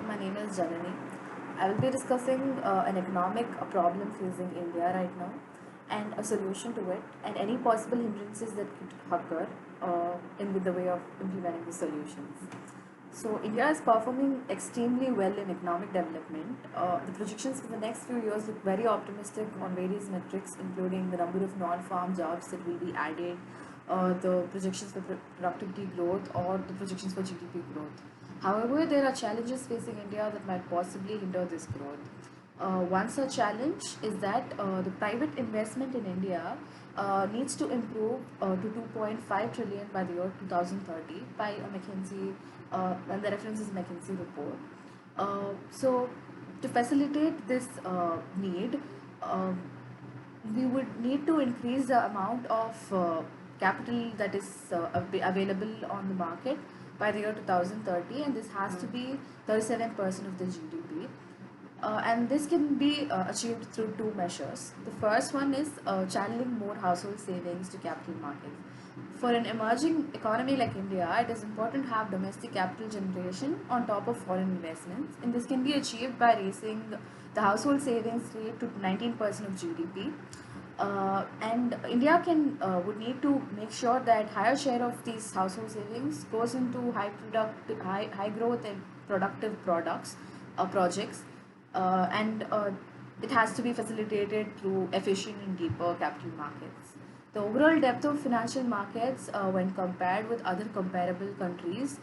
My name is Janani. I will be discussing an economic problem facing India right now and a solution to it and any possible hindrances that could occur in with the way of implementing the solutions. So India is performing extremely well in economic development. The projections for the next few years look very optimistic on various metrics, including the number of non-farm jobs that will be added, the projections for productivity growth, or the projections for GDP growth. However, there are challenges facing India that might possibly hinder this growth. One such challenge is that the private investment in India needs to improve to 2.5 trillion by the year 2030 by a McKinsey, and the reference is McKinsey report. So, to facilitate this need, uh, we would need to increase the amount of capital that is available on the market by the year 2030, and this has to be 37% of the GDP. And this can be achieved through two measures. The first one is channeling more household savings to capital markets. For an emerging economy like India, it is important to have domestic capital generation on top of foreign investments, and this can be achieved by raising the household savings rate to 19% of GDP. And India can would need to make sure that higher share of these household savings goes into high growth and productive products projects, and it has to be facilitated through efficient and deeper capital markets. The overall depth of financial markets, when compared with other comparable countries,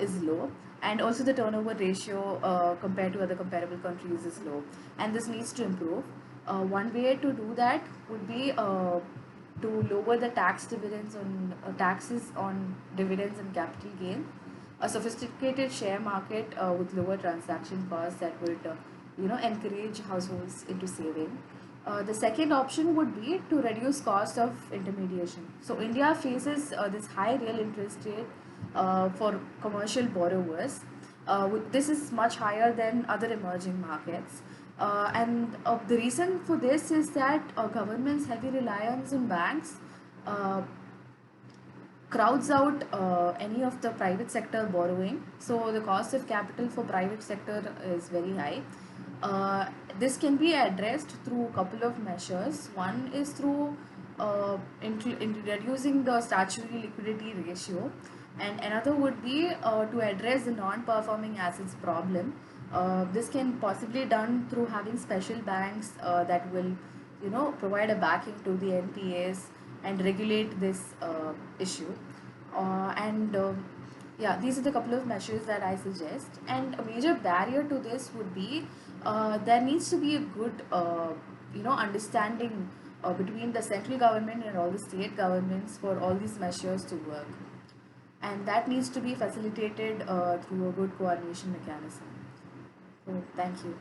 is low, and also the turnover ratio compared to other comparable countries is low, and this needs to improve. One way to do that would be to lower the taxes on dividends and capital gain, a sophisticated share market with lower transaction costs that would encourage households into saving. The second option would be to reduce cost of intermediation. So India faces this high real interest rate for commercial borrowers. This is much higher than other emerging markets. And the reason for this is that government's heavy reliance on banks uh, crowds out any of the private sector borrowing. So the cost of capital for private sector is very high. This can be addressed through a couple of measures. One is through reducing the statutory liquidity ratio, and another would be to address the non-performing assets problem. This can possibly done through having special banks that will provide a backing to the NPAs and regulate this issue. And Yeah, these are the couple of measures that I suggest. And a major barrier to this would be there needs to be a good understanding between the central government and all the state governments for all these measures to work, and that needs to be facilitated through a good coordination mechanism. So thank you.